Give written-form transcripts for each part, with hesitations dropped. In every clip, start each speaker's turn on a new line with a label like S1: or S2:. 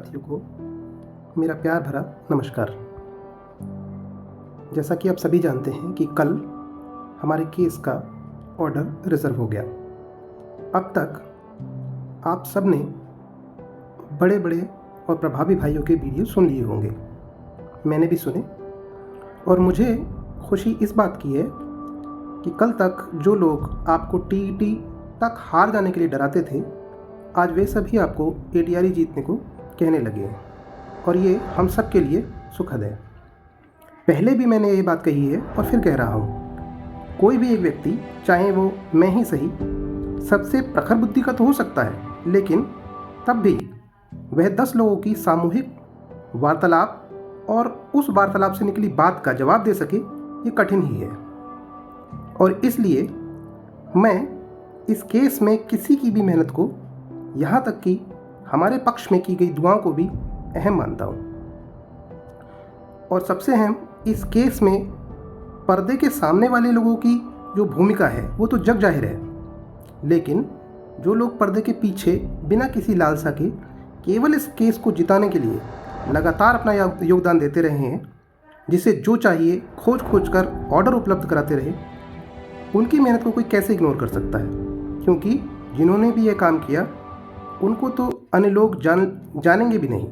S1: साथियों को मेरा प्यार भरा नमस्कार। जैसा कि आप सभी जानते हैं कि कल हमारे केस का ऑर्डर रिजर्व हो गया। अब तक आप सब ने बड़े बड़े और प्रभावी भाइयों के वीडियो सुन लिए होंगे, मैंने भी सुने, और मुझे खुशी इस बात की है कि कल तक जो लोग आपको टीईटी तक हार जाने के लिए डराते थे, आज वे सभी आपको एडीआरई जीतने को कहने लगे हैं, और ये हम सब के लिए सुखद है। पहले भी मैंने ये बात कही है और फिर कह रहा हूँ, कोई भी एक व्यक्ति, चाहे वो मैं ही सही, सबसे प्रखर बुद्धि का तो हो सकता है, लेकिन तब भी वह 10 लोगों की सामूहिक वार्तालाप और उस वार्तालाप से निकली बात का जवाब दे सके, ये कठिन ही है। और इसलिए मैं इस केस में किसी की भी मेहनत को, यहाँ तक कि हमारे पक्ष में की गई दुआओं को भी अहम मानता हूँ। और सबसे अहम, इस केस में पर्दे के सामने वाले लोगों की जो भूमिका है वो तो जग जाहिर है, लेकिन जो लोग पर्दे के पीछे बिना किसी लालसा के केवल इस केस को जिताने के लिए लगातार अपना योगदान देते रहे हैं, जिसे जो चाहिए खोज खोज कर ऑर्डर उपलब्ध कराते रहे, उनकी मेहनत को कोई कैसे इग्नोर कर सकता है? क्योंकि जिन्होंने भी यह काम किया उनको तो अन्य लोग जानेंगे भी नहीं।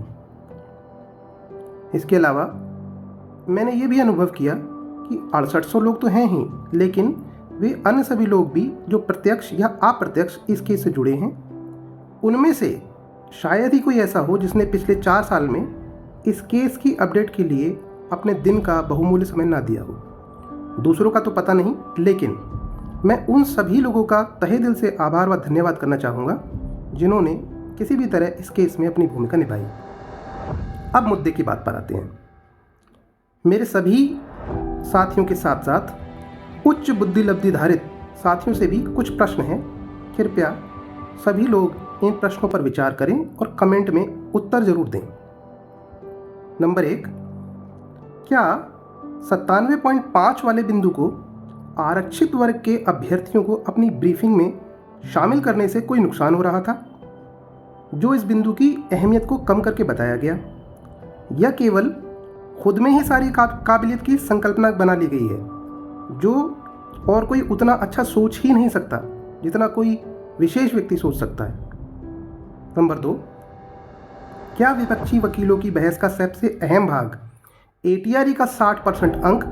S1: इसके अलावा मैंने ये भी अनुभव किया कि 6800 लोग तो हैं ही, लेकिन वे अन्य सभी लोग भी जो प्रत्यक्ष या अप्रत्यक्ष इस केस से जुड़े हैं, उनमें से शायद ही कोई ऐसा हो जिसने पिछले 4 साल में इस केस की अपडेट के लिए अपने दिन का बहुमूल्य समय ना दिया हो। दूसरों का तो पता नहीं, लेकिन मैं उन सभी लोगों का तहे दिल से आभार व धन्यवाद करना चाहूँगा जिन्होंने किसी भी तरह इस केस में अपनी भूमिका निभाई। अब मुद्दे की बात पर आते हैं। मेरे सभी साथियों के साथ साथ उच्च बुद्धि लब्धि धारित साथियों से भी कुछ प्रश्न हैं। कृपया सभी लोग इन प्रश्नों पर विचार करें और कमेंट में उत्तर जरूर दें। नंबर 1, क्या 97.5 वाले बिंदु को आरक्षित वर्ग के अभ्यर्थियों को अपनी ब्रीफिंग में शामिल करने से कोई नुकसान हो रहा था, जो इस बिंदु की अहमियत को कम करके बताया गया, या केवल खुद में ही सारी काबिलियत की संकल्पना बना ली गई है, जो और कोई उतना अच्छा सोच ही नहीं सकता जितना कोई विशेष व्यक्ति सोच सकता है? नंबर 2, क्या विपक्षी वकीलों की बहस का सबसे अहम भाग एटीआरई का 60% अंक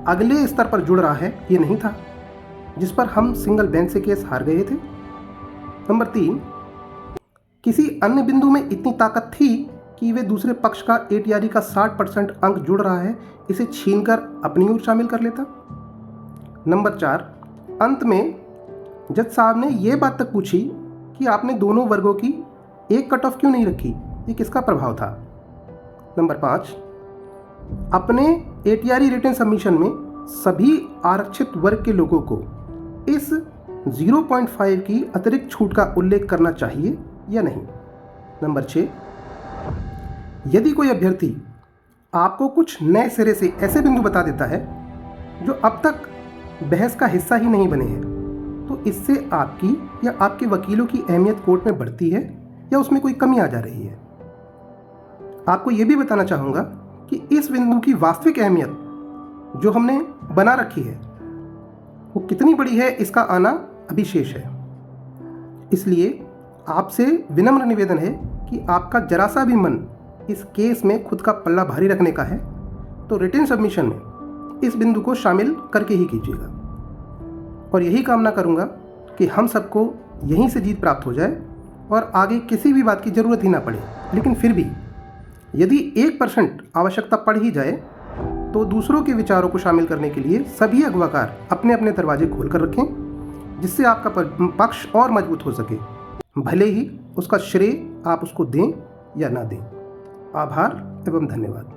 S1: अगले स्तर पर जुड़ रहा है, ये नहीं था जिस पर हम सिंगल बेंच से केस हार गए थे? नंबर 3, किसी अन्य बिंदु में इतनी ताकत थी कि वे दूसरे पक्ष का एटीआरई का 60% अंक जुड़ रहा है, इसे छीनकर अपनी ओर शामिल कर लेता? नंबर 4, अंत में जज साहब ने यह बात तक पूछी कि आपने दोनों वर्गों की एक कट ऑफ क्यों नहीं रखी, ये किसका प्रभाव था? नंबर 5, अपने एटीआरई रिटन सबमिशन में सभी आरक्षित वर्ग के लोगों को इस 0.5 की अतिरिक्त छूट का उल्लेख करना चाहिए या नहीं? नंबर 6, यदि कोई अभ्यर्थी आपको कुछ नए सिरे से ऐसे बिंदु बता देता है जो अब तक बहस का हिस्सा ही नहीं बने हैं, तो इससे आपकी या आपके वकीलों की अहमियत कोर्ट में बढ़ती है या उसमें कोई कमी आ जा रही है? आपको यह भी बताना चाहूँगा कि इस बिंदु की वास्तविक अहमियत जो हमने बना रखी है वो कितनी बड़ी है, इसका आना अभी शेष है। इसलिए आपसे विनम्र निवेदन है कि आपका जरा सा भी मन इस केस में खुद का पल्ला भारी रखने का है तो रिटन सबमिशन में इस बिंदु को शामिल करके ही कीजिएगा। और यही कामना करूंगा कि हम सबको यहीं से जीत प्राप्त हो जाए और आगे किसी भी बात की ज़रूरत ही ना पड़े। लेकिन फिर भी यदि 1% आवश्यकता पड़ ही जाए तो दूसरों के विचारों को शामिल करने के लिए सभी अगवाकार अपने अपने दरवाजे खोल कर रखें, जिससे आपका पक्ष और मजबूत हो सके, भले ही उसका श्रेय आप उसको दें या ना दें। आभार एवं धन्यवाद।